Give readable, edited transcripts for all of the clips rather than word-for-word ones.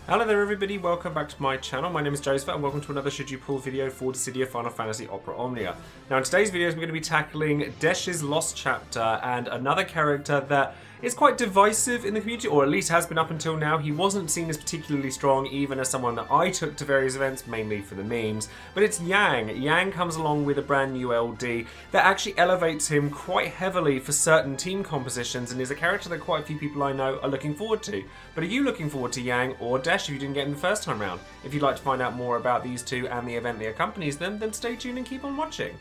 Hello there everybody, welcome back to my channel. My name is Joesephyr and welcome to another Should You Pull video for Dissidia Final Fantasy Opera Omnia. Now in today's video we're going to be tackling Desch's Lost Chapter and another character that is quite divisive in the community, or at least has been up until now. He wasn't seen as particularly strong even as someone that I took to various events, mainly for the memes. But it's Yang. Yang comes along with a brand new LD that actually elevates him quite heavily for certain team compositions and is a character that quite a few people I know are looking forward to. But are you looking forward to Yang or Desch if you didn't get him the first time round? If you'd like to find out more about these two and the event that accompanies them, then stay tuned and keep on watching.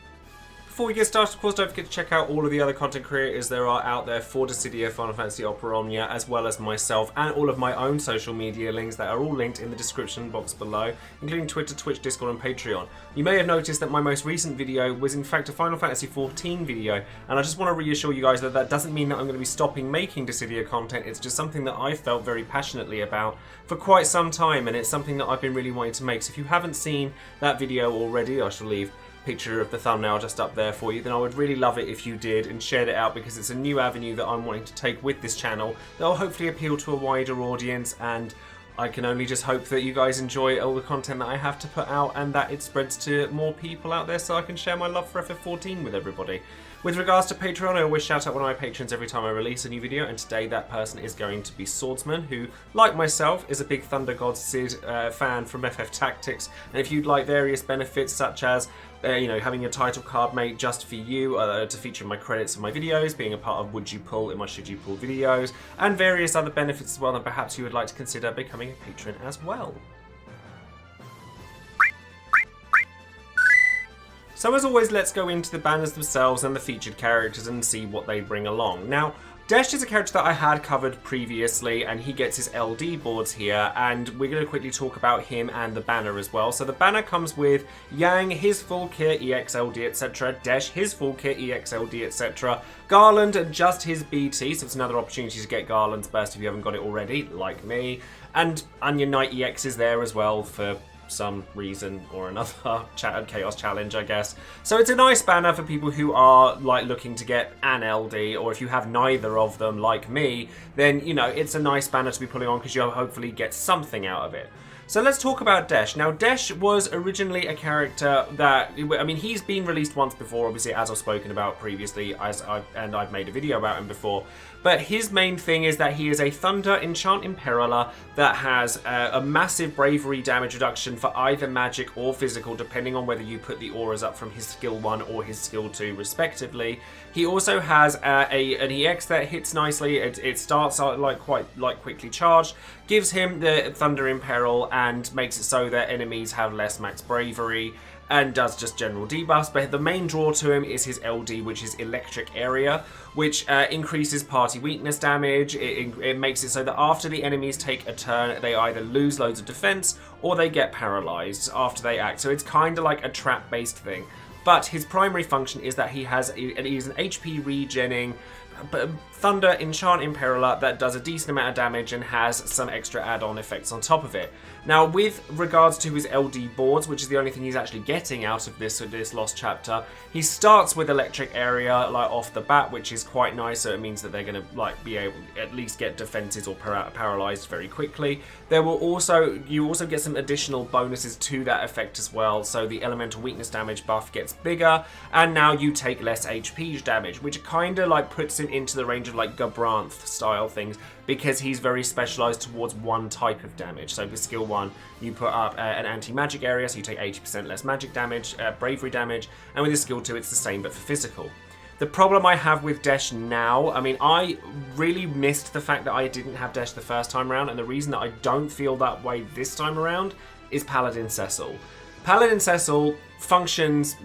Before we get started, of course, don't forget to check out all of the other content creators there are out there for Dissidia Final Fantasy Opera Omnia, as well as myself, and all of my own social media links that are all linked in the description box below, including Twitter, Twitch, Discord, and Patreon. You may have noticed that my most recent video was in fact a Final Fantasy XIV video, and I just want to reassure you guys that that doesn't mean that I'm going to be stopping making Dissidia content. It's just something that I felt very passionately about for quite some time, and it's something that I've been really wanting to make. So if you haven't seen that video already, I shall leave picture of the thumbnail just up there for you, then I would really love it if you did and shared it out, because it's a new avenue that I'm wanting to take with this channel that will hopefully appeal to a wider audience, and I can only just hope that you guys enjoy all the content that I have to put out and that it spreads to more people out there so I can share my love for FF14 with everybody. With regards to Patreon, I always shout out one of my patrons every time I release a new video, and today that person is going to be Swordsman, who, like myself, is a big Thunder God Sid fan from FF Tactics. And if you'd like various benefits such as having a title card made just for you to feature in my credits of my videos, being a part of Would You Pull in my Should You Pull videos, and various other benefits as well, then perhaps you would like to consider becoming a patron as well. So as always, let's go into the banners themselves and the featured characters and see what they bring along. Now, Desch is a character that I had covered previously, and he gets his LD boards here, and we're going to quickly talk about him and the banner as well. So the banner comes with Yang, his full kit, EXLD, etc. Desch, his full kit, EXLD, etc. Garland, just his BT, so it's another opportunity to get Garland's burst if you haven't got it already, like me. And Onion Knight EX is there as well for some reason or another. Chaos Challenge, I guess. So it's a nice banner for people who are like looking to get an LD, or if you have neither of them like me, then it's a nice banner to be pulling on because you'll hopefully get something out of it. So let's talk about Desch. Now, Desch was originally a character that, he's been released once before, obviously, as I've spoken about previously, and I've made a video about him before. But his main thing is that he is a Thunder Enchant Imperialer that has a massive bravery damage reduction for either magic or physical, depending on whether you put the auras up from his skill 1 or his skill 2, respectively. He also has an EX that hits nicely. It starts out quite quickly charged, gives him the Thunder Imperil, and makes it so that enemies have less max bravery, and does just general debuffs. But the main draw to him is his LD, which is Electric Area, which increases party weakness damage. It makes it so that after the enemies take a turn, they either lose loads of defense or they get paralyzed after they act. So it's kind of like a trap-based thing. But his primary function is that he's an HP regenning Thunder Enchant Imperialer that does a decent amount of damage and has some extra add-on effects on top of it. Now, with regards to his LD boards, which is the only thing he's actually getting out of this Lost Chapter, he starts with Electric Area off the bat, which is quite nice. So it means that they're going to be able to at least get defenses or paralyzed very quickly. You also get some additional bonuses to that effect as well. So the Elemental Weakness damage buff gets bigger, and now you take less HP damage, which kind of puts him into the range of Gabranth style things, because he's very specialized towards one type of damage. So for skill 1, you put up an anti-magic area, so you take 80% less magic damage, bravery damage, and with his skill 2, it's the same but for physical. The problem I have with Desch now, I really missed the fact that I didn't have Desch the first time around, and the reason that I don't feel that way this time around is Paladin Cecil. Paladin Cecil functions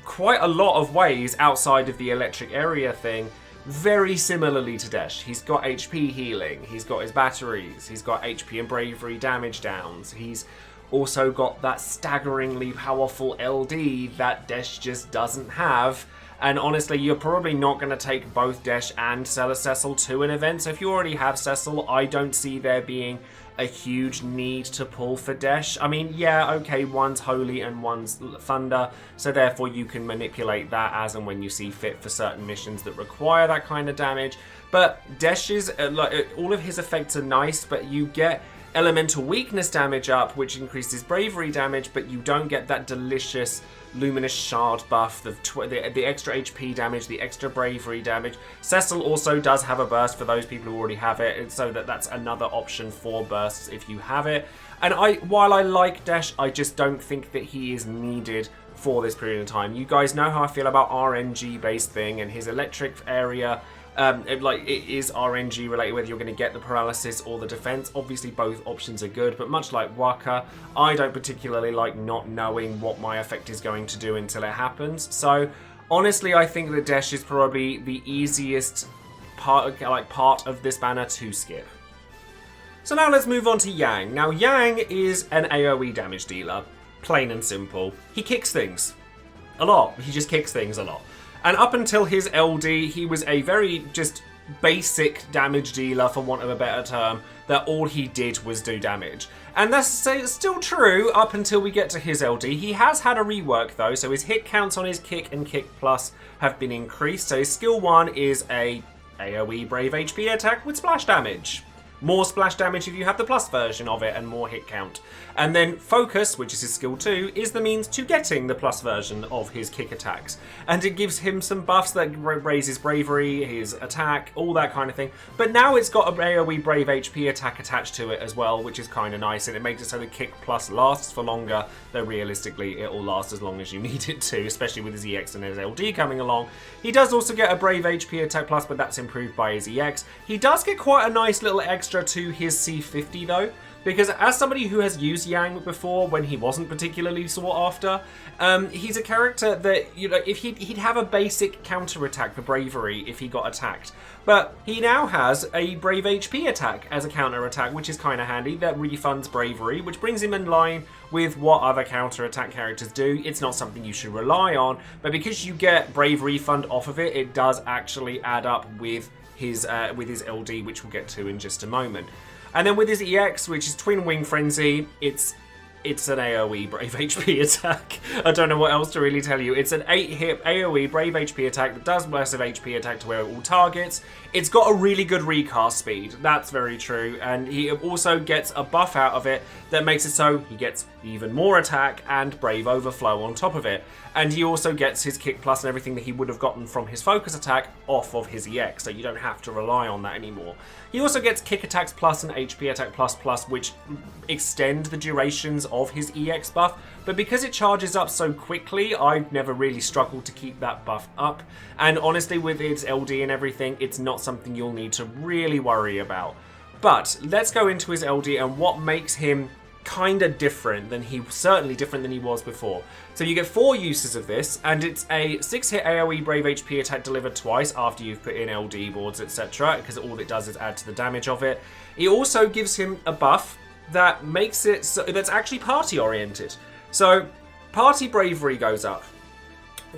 quite a lot of ways outside of the Electric Area thing, very similarly to Desch. He's got HP healing, he's got his batteries, he's got HP and bravery damage downs, he's also got that staggeringly powerful LD that Desch just doesn't have. And honestly, you're probably not going to take both Desch and Cecil to an event. So if you already have Cecil, I don't see there being a huge need to pull for Desch. Yeah, okay, one's Holy and one's Thunder, so therefore you can manipulate that as and when you see fit for certain missions that require that kind of damage. But Desch's, all of his effects are nice, but you get elemental weakness damage up, which increases bravery damage, but you don't get that delicious luminous shard buff, the extra HP damage, the extra bravery damage. Cecil also does have a burst for those people who already have it, and so that's another option for bursts if you have it. And while I like Desch, I just don't think that he is needed for this period of time. You guys know how I feel about RNG based thing, and his electric area it is RNG related, whether you're going to get the paralysis or the defense. Obviously both options are good, but much like Waka, I don't particularly like not knowing what my effect is going to do until it happens. So honestly, I think that Desch is probably the easiest part of this banner to skip. So now let's move on to Yang. Now Yang is an AoE damage dealer, plain and simple. He kicks things a lot. He just kicks things a lot. And up until his LD, he was a very just basic damage dealer, for want of a better term, that all he did was do damage. And that's still true up until we get to his LD. He has had a rework though, so his hit counts on his kick and kick plus have been increased. So his skill 1 is a AoE Brave HP attack with splash damage. More splash damage if you have the plus version of it, and more hit count. And then Focus, which is his skill 2, is the means to getting the plus version of his kick attacks. And it gives him some buffs that raises bravery, his attack, all that kind of thing. But now it's got an AoE Brave HP attack attached to it as well, which is kind of nice, and it makes it so the kick plus lasts for longer, though realistically it will last as long as you need it to, especially with his EX and his LD coming along. He does also get a Brave HP attack plus, but that's improved by his EX. He does get quite a nice little extra to his C50 though, because as somebody who has used Yang before when he wasn't particularly sought after, he's a character that, you know, if he'd have a basic counter attack for bravery if he got attacked, but he now has a Brave HP attack as a counter attack, which is kind of handy. That refunds bravery, which brings him in line with what other counter attack characters do. It's not something you should rely on, but because you get brave refund off of it, it does actually add up with his LD, which we'll get to in just a moment. And then with his EX, which is Twin Wing Frenzy, it's an AoE Brave HP attack. I don't know what else to really tell you. It's an 8-hit AoE Brave HP attack that does massive HP attack to where all targets. It's got a really good recast speed. That's very true. And he also gets a buff out of it that makes it so he gets even more attack and Brave Overflow on top of it. And he also gets his kick plus and everything that he would have gotten from his focus attack off of his EX, so you don't have to rely on that anymore. He also gets kick attacks plus and HP attack plus plus, which extend the durations of his EX buff, but because it charges up so quickly, I've never really struggled to keep that buff up. And honestly, with its LD and everything, it's not something you'll need to really worry about. But let's go into his LD and what makes him kind of different than certainly different than he was before. So you get 4 uses of this, and it's a 6-hit AoE Brave HP attack delivered twice after you've put in LD boards, etc., because all it does is add to the damage of it. It also gives him a buff that makes it so that's actually party oriented. So party bravery goes up,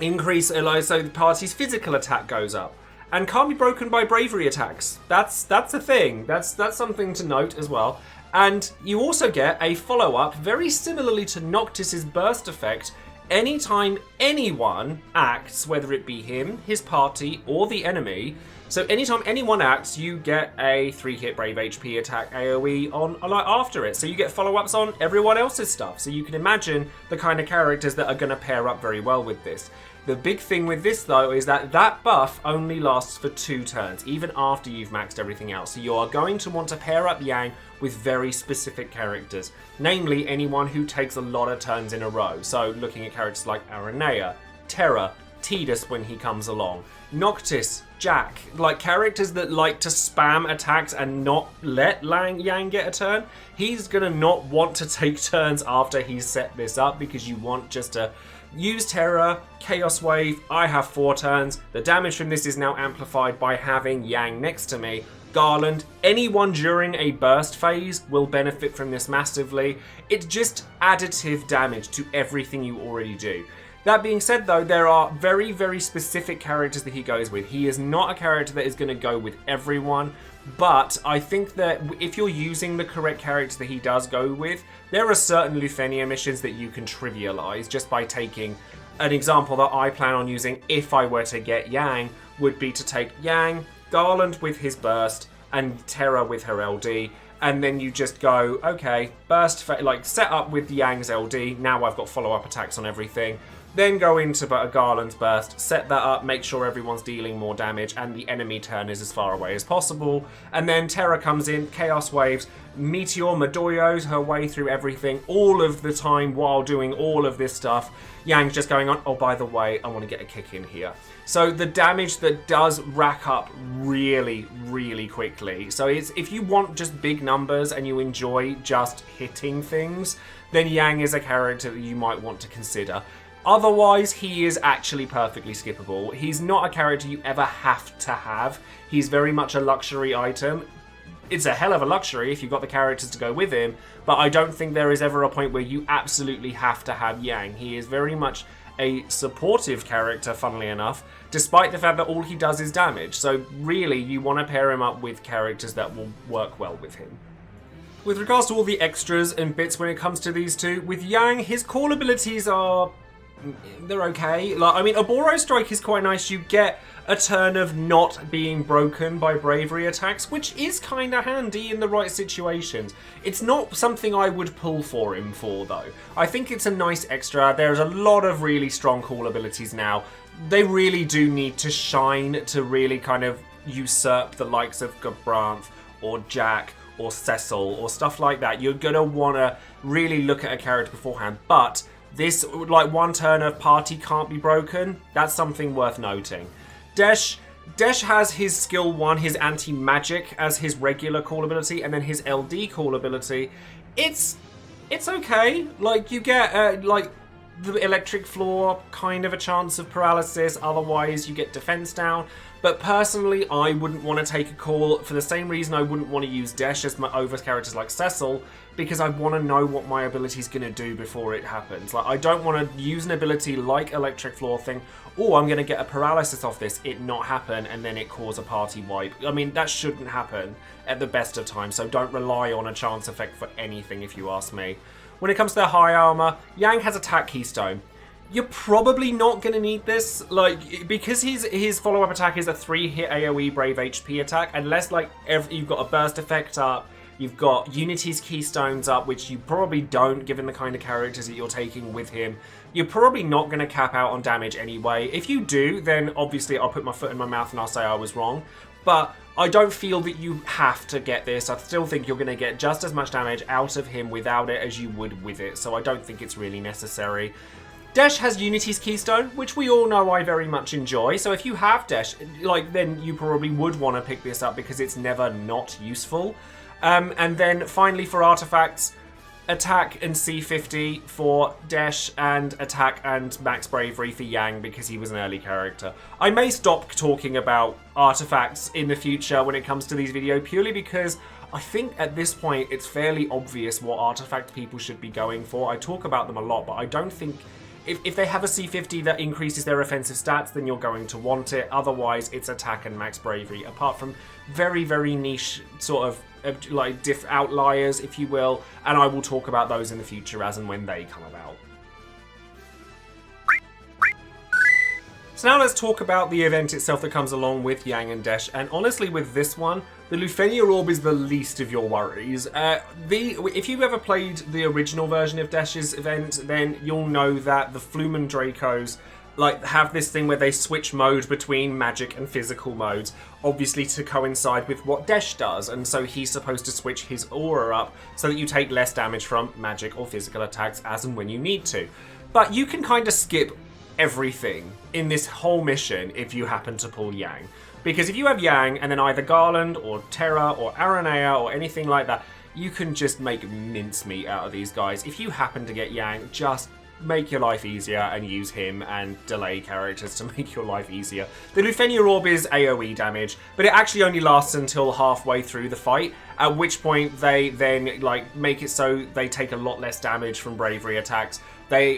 so the party's physical attack goes up, and can't be broken by bravery attacks. That's a thing. That's something to note as well. And you also get a follow-up, very similarly to Noctis's burst effect. Anytime anyone acts, whether it be him, his party, or the enemy, so anytime anyone acts, you get a 3-hit Brave HP attack AoE on after it. So you get follow-ups on everyone else's stuff. So you can imagine the kind of characters that are going to pair up very well with this. The big thing with this, though, is that buff only lasts for 2 turns, even after you've maxed everything else. So you are going to want to pair up Yang with very specific characters, namely anyone who takes a lot of turns in a row. So looking at characters like Aranea, Terra, Tidus when he comes along, Noctis, Jack, like characters that like to spam attacks and not let Yang get a turn. He's going to not want to take turns after he's set this up, because you want just to use Terra, Chaos Wave, I have 4 turns. The damage from this is now amplified by having Yang next to me. Garland, anyone during a burst phase will benefit from this massively. It's just additive damage to everything you already do. That being said though, there are very, very specific characters that he goes with. He is not a character that is going to go with everyone, but I think that if you're using the correct character that he does go with, there are certain Lufenia missions that you can trivialize just by taking an example that I plan on using if I were to get Yang, would be to take Yang, Garland with his burst, and Terra with her LD, and then you just go, okay, burst, like set up with Yang's LD, now I've got follow-up attacks on everything. Then go into a Garland's burst, set that up, make sure everyone's dealing more damage and the enemy turn is as far away as possible. And then Terra comes in, Chaos Waves, Meteor Madoyo's her way through everything all of the time while doing all of this stuff. Yang's just going on, oh, by the way, I want to get a kick in here. So the damage that does rack up really, really quickly. So if you want just big numbers and you enjoy just hitting things, then Yang is a character that you might want to consider. Otherwise, he is actually perfectly skippable. He's not a character you ever have to have. He's very much a luxury item. It's a hell of a luxury if you've got the characters to go with him, but I don't think there is ever a point where you absolutely have to have Yang. He is very much a supportive character, funnily enough, despite the fact that all he does is damage. So really, you want to pair him up with characters that will work well with him. With regards to all the extras and bits when it comes to these two, with Yang, his call abilities are... they're okay. Like, I mean, Oboro Strike is quite nice. You get a turn of not being broken by bravery attacks, which is kind of handy in the right situations. It's not something I would pull for him for, though. I think it's a nice extra. There's a lot of really strong call abilities now. They really do need to shine to really kind of usurp the likes of Gabranth or Jack or Cecil or stuff like that. You're going to want to really look at a character beforehand, but this, like, one turn of party can't be broken, that's something worth noting. Desch has his skill 1, his anti-magic, as his regular call ability, and then his LD call ability. It's okay. Like, you get, like, the electric floor, kind of a chance of paralysis, otherwise you get defense down. But personally, I wouldn't want to take a call for the same reason I wouldn't want to use Desch as my over characters like Cecil, because I want to know what my ability's going to do before it happens. Like, I don't want to use an ability like Electric Floor thing, oh, I'm going to get a paralysis off this, it not happen, and then it cause a party wipe. I mean, that shouldn't happen at the best of times, so don't rely on a chance effect for anything if you ask me. When it comes to their high armor, Yang has attack keystone. You're probably not going to need this, like, because his follow-up attack is a 3-hit AoE Brave HP attack, unless, like, you've got a burst effect up, you've got Unity's Keystones up, which you probably don't, given the kind of characters that you're taking with him. You're probably not going to cap out on damage anyway. If you do, then obviously I'll put my foot in my mouth and I'll say I was wrong. But I don't feel that you have to get this. I still think you're going to get just as much damage out of him without it as you would with it, so I don't think it's really necessary. Desch has Unity's Keystone, which we all know I very much enjoy, so if you have Desch, like, then you probably would want to pick this up because it's never not useful. And then finally for artifacts, attack and C50 for Desch, and attack and max bravery for Yang because he was an early character. I may stop talking about artifacts in the future when it comes to these videos purely because I think at this point it's fairly obvious what artifact people should be going for. I talk about them a lot, but I don't think... If they have a C50 that increases their offensive stats, then you're going to want it. Otherwise, it's attack and max bravery, apart from very, very niche sort of like outliers, if you will, and I will talk about those in the future as and when they come about. So now let's talk about the event itself that comes along with Yang and Desch, and honestly with this one, the Lufenia Orb is the least of your worries. If you've ever played the original version of Desch's event, then you'll know that the Flumen Dracos have this thing where they switch mode between magic and physical modes, obviously to coincide with what Desch does, and so he's supposed to switch his aura up so that you take less damage from magic or physical attacks as and when you need to. But you can kind of skip everything in this whole mission if you happen to pull Yang. Because if you have Yang and then either Garland or Terra or Aranea or anything like that, you can just make mincemeat out of these guys. If you happen to get Yang, just make your life easier and use him and delay characters to make your life easier. The Lufenia Orb is AoE damage, but it actually only lasts until halfway through the fight, at which point they then make it so they take a lot less damage from bravery attacks.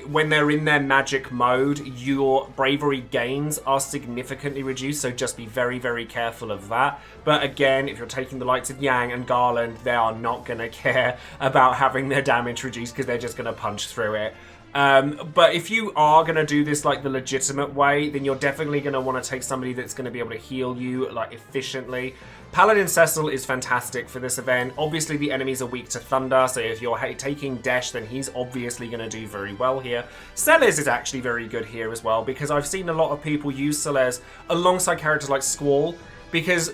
When they're in their magic mode, your bravery gains are significantly reduced, so just be very, very careful of that. But again, if you're taking the likes of Yang and Garland, they are not going to care about having their damage reduced because they're just going to punch through it. But if you are going to do this like the legitimate way, then you're definitely going to want to take somebody that's going to be able to heal you like efficiently. Paladin Cecil is fantastic for this event. Obviously, the enemies are weak to thunder, so if you're taking Desch, then he's obviously going to do very well here. Celes is actually very good here as well, because I've seen a lot of people use Celes alongside characters like Squall, because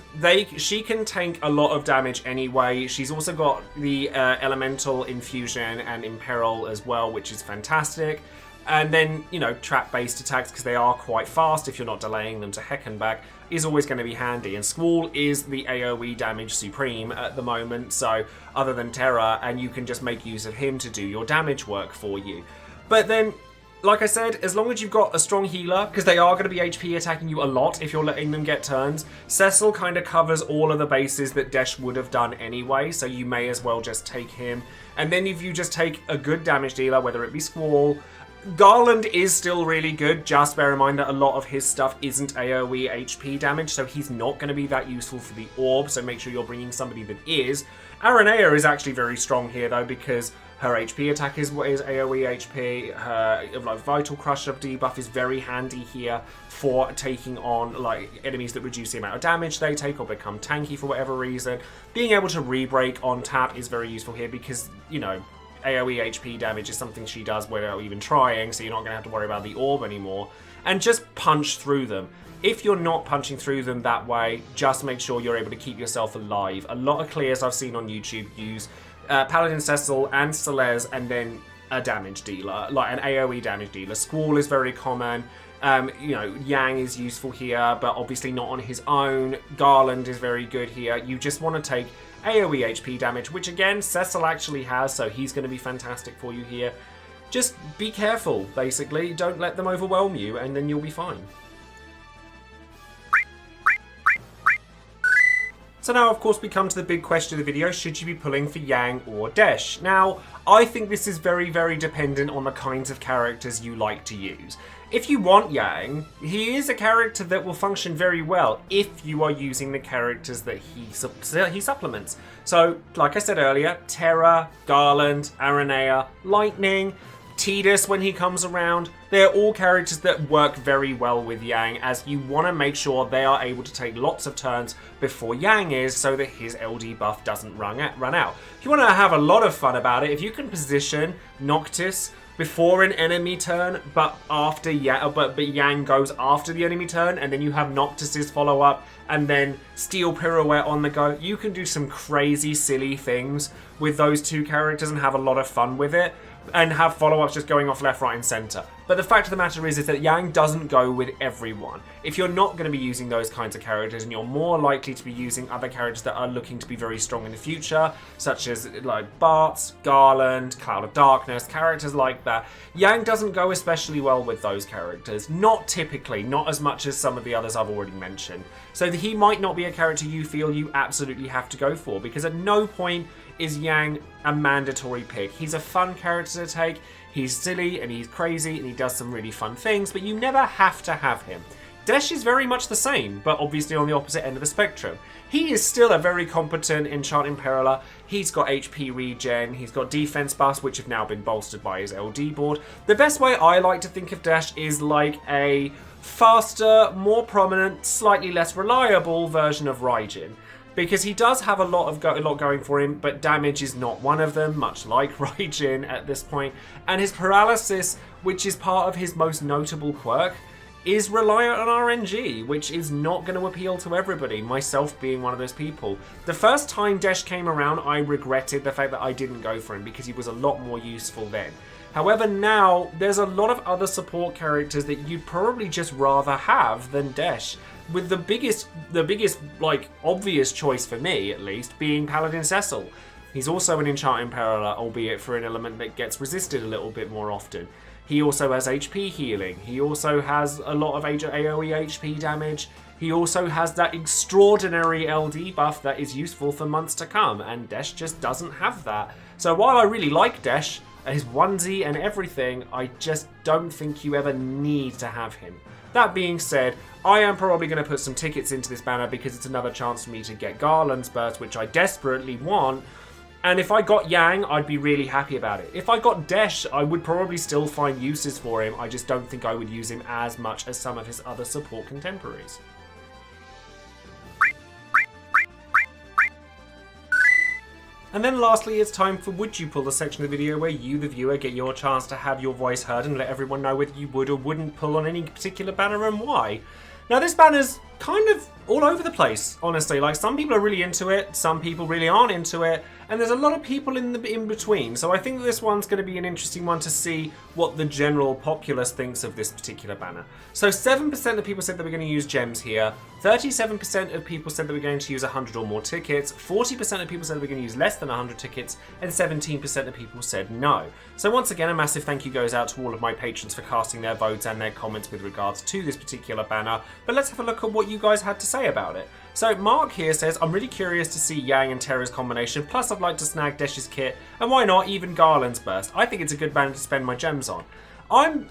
she can tank a lot of damage anyway. She's also got the Elemental Infusion and Imperil as well, which is fantastic. And then, you know, trap-based attacks, because they are quite fast if you're not delaying them to heck and back, is always going to be handy. And Squall is the AoE damage supreme at the moment, so other than Terra, and you can just make use of him to do your damage work for you. But then, like I said, as long as you've got a strong healer, because they are going to be HP attacking you a lot if you're letting them get turns, Cecil kind of covers all of the bases that Desch would have done anyway, so you may as well just take him. And then if you just take a good damage dealer, whether it be Squall, Garland is still really good, just bear in mind that a lot of his stuff isn't AoE HP damage, so he's not going to be that useful for the orb, so make sure you're bringing somebody that is. Aranea is actually very strong here though, because her HP attack is AoE HP, her like Vital Crusher debuff is very handy here for taking on like enemies that reduce the amount of damage they take or become tanky for whatever reason. Being able to re-break on tap is very useful here because, you know, AoE HP damage is something she does without even trying, so you're not going to have to worry about the orb anymore. And just punch through them. If you're not punching through them that way, just make sure you're able to keep yourself alive. A lot of clears I've seen on YouTube use Paladin Cecil and Celes and then a damage dealer, like an AoE damage dealer. Squall is very common. You know, Yang is useful here, but obviously not on his own. Garland is very good here. You just want to take AoE HP damage, which again, Cecil actually has, so he's going to be fantastic for you here. Just be careful, basically. Don't let them overwhelm you, and then you'll be fine. So now, of course, we come to the big question of the video. Should you be pulling for Yang or Desch? Now, I think this is very, very dependent on the kinds of characters you like to use. If you want Yang, he is a character that will function very well if you are using the characters that he supplements. So, like I said earlier, Terra, Garland, Aranea, Lightning, Tidus when he comes around, they're all characters that work very well with Yang, as you want to make sure they are able to take lots of turns before Yang is, so that his LD buff doesn't run out. If you want to have a lot of fun about it, if you can position Noctis before an enemy turn, but Yang goes after the enemy turn, and then you have Noctis's follow up, and then Steel Pirouette on the go, you can do some crazy, silly things with those two characters and have a lot of fun with it. And have follow-ups just going off left, right, and center. But the fact of the matter is that Yang doesn't go with everyone. If you're not going to be using those kinds of characters, and you're more likely to be using other characters that are looking to be very strong in the future, such as like Bartz, Garland, Cloud of Darkness, characters like that, Yang doesn't go especially well with those characters. Not typically, not as much as some of the others I've already mentioned. So he might not be a character you feel you absolutely have to go for, because at no point is Yang a mandatory pick. He's a fun character to take, he's silly and he's crazy and he does some really fun things, but you never have to have him. Desch is very much the same, but obviously on the opposite end of the spectrum. He is still a very competent Enchant Imperiler. He's got HP regen, he's got defense buffs, which have now been bolstered by his LD board. The best way I like to think of Desch is like a faster, more prominent, slightly less reliable version of Raijin. Because he does have a lot going for him, but damage is not one of them, much like Raijin at this point. And his paralysis, which is part of his most notable quirk, is reliant on RNG, which is not going to appeal to everybody, myself being one of those people. The first time Desch came around, I regretted the fact that I didn't go for him, because he was a lot more useful then. However, now, there's a lot of other support characters that you'd probably just rather have than Desch. With the biggest, like, obvious choice for me, at least, being Paladin Cecil. He's also an Enchant Imperiler, albeit for an element that gets resisted a little bit more often. He also has HP healing. He also has a lot of AoE HP damage. He also has that extraordinary LD buff that is useful for months to come, and Desch just doesn't have that. So while I really like Desch, his onesie and everything, I just don't think you ever need to have him. That being said, I am probably going to put some tickets into this banner because it's another chance for me to get Garland's Burst, which I desperately want. And if I got Yang, I'd be really happy about it. If I got Desch, I would probably still find uses for him. I just don't think I would use him as much as some of his other support contemporaries. And then lastly, it's time for Would You Pull, the section of the video where you, the viewer, get your chance to have your voice heard and let everyone know whether you would or wouldn't pull on any particular banner and why. Now, this banner's kind of all over the place, honestly. Like, some people are really into it, some people really aren't into it, and there's a lot of people in between. So I think that this one's going to be an interesting one to see what the general populace thinks of this particular banner. So 7% of people said that we're going to use gems here, 37% of people said that we're going to use 100 or more tickets, 40% of people said that we're going to use less than 100 tickets, and 17% of people said no. So once again, a massive thank you goes out to all of my patrons for casting their votes and their comments with regards to this particular banner. But let's have a look at what you guys had to say about it. So Mark here says, I'm really curious to see Yang and Terra's combination, plus I'd like to snag Desch's kit, and why not even Garland's burst. I think it's a good banner to spend my gems on.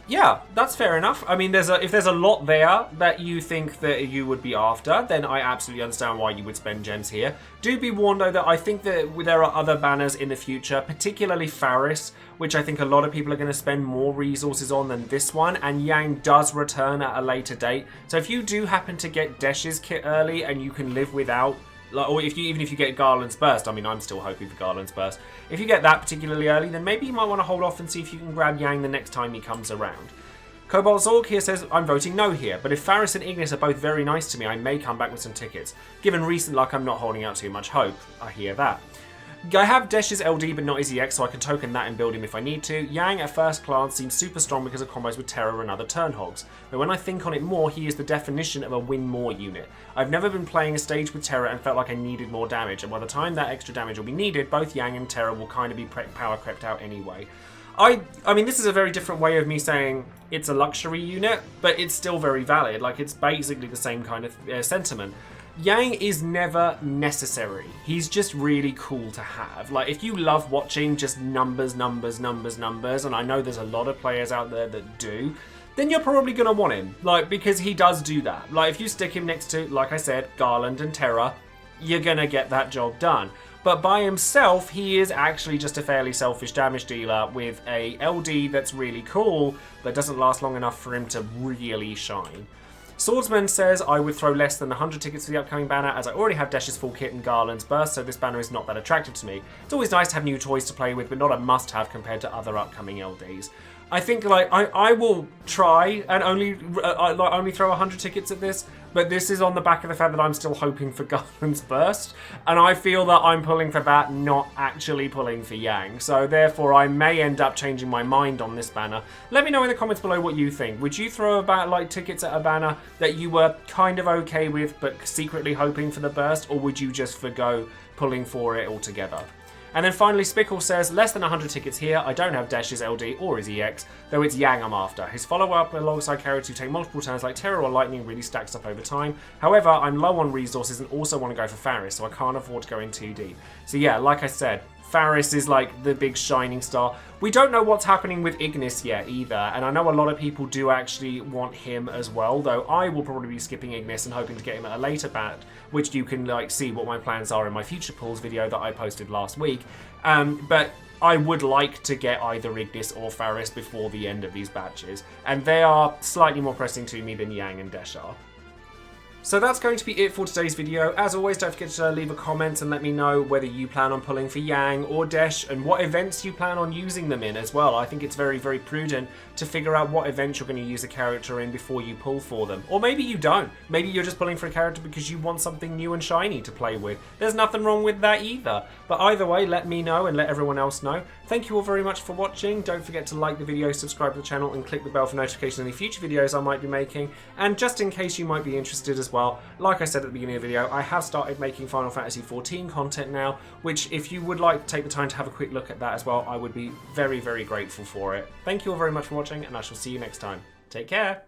Yeah, that's fair enough. I mean, if there's a lot there that you think that you would be after, then I absolutely understand why you would spend gems here. Do be warned though that I think that there are other banners in the future, particularly Faris, which I think a lot of people are going to spend more resources on than this one, and Yang does return at a later date. So if you do happen to get Desch's kit early and you can live without, or even if you get Garland's burst, I mean, I'm still hoping for Garland's burst. If you get that particularly early, then maybe you might want to hold off and see if you can grab Yang the next time he comes around. Cobalt Zorg here says, I'm voting no here, but if Faris and Ignis are both very nice to me, I may come back with some tickets. Given recent luck, I'm not holding out too much hope. I hear that. I have Desch's LD but not his EX, so I can token that and build him if I need to. Yang at first glance seems super strong because of combos with Terror and other turn hogs, but when I think on it more, he is the definition of a win more unit. I've never been playing a stage with Terror and felt like I needed more damage, and by the time that extra damage will be needed, both Yang and Terror will kind of be power crept out anyway. I mean, this is a very different way of me saying it's a luxury unit, but it's still very valid. Like, it's basically the same kind of sentiment. Yang is never necessary. He's just really cool to have. Like, if you love watching just numbers, and I know there's a lot of players out there that do, then you're probably going to want him. Like, because he does do that. Like, if you stick him next to, like I said, Garland and Terra, you're going to get that job done. But by himself, he is actually just a fairly selfish damage dealer with a LD that's really cool, but doesn't last long enough for him to really shine. Swordsman says, I would throw less than 100 tickets for the upcoming banner, as I already have Desch's full kit and Garland's burst, so this banner is not that attractive to me. It's always nice to have new toys to play with, but not a must-have compared to other upcoming LDs. I think, like, I will try and only throw 100 tickets at this, but this is on the back of the fact that I'm still hoping for Garland's burst, and I feel that I'm pulling for that, not actually pulling for Yang. So therefore, I may end up changing my mind on this banner. Let me know in the comments below what you think. Would you throw about tickets at a banner that you were kind of okay with, but secretly hoping for the burst, or would you just forgo pulling for it altogether? And then finally, Spickle says, less than 100 tickets here. I don't have Desch's LD or his EX, though it's Yang I'm after. His follow-up alongside characters who take multiple turns like Terror or Lightning really stacks up over time. However, I'm low on resources and also want to go for Faris, so I can't afford to go in too deep. So yeah, like I said, Faris is like the big shining star. We don't know what's happening with Ignis yet either, and I know a lot of people do actually want him as well, though I will probably be skipping Ignis and hoping to get him at a later batch, which you can see what my plans are in my future pulls video that I posted last week. But I would like to get either Ignis or Faris before the end of these batches, and they are slightly more pressing to me than Yang and Desch are. So that's going to be it for today's video. As always, don't forget to leave a comment and let me know whether you plan on pulling for Yang or Desch and what events you plan on using them in as well. I think it's very, very prudent to figure out what events you're going to use a character in before you pull for them. Or maybe you don't. Maybe you're just pulling for a character because you want something new and shiny to play with. There's nothing wrong with that either. But either way, let me know and let everyone else know. Thank you all very much for watching. Don't forget to like the video, subscribe to the channel, and click the bell for notifications of any future videos I might be making. And just in case you might be interested as well, like I said at the beginning of the video, I have started making Final Fantasy XIV content now, which if you would like to take the time to have a quick look at that as well, I would be very, very grateful for it. Thank you all very much for watching, and I shall see you next time. Take care!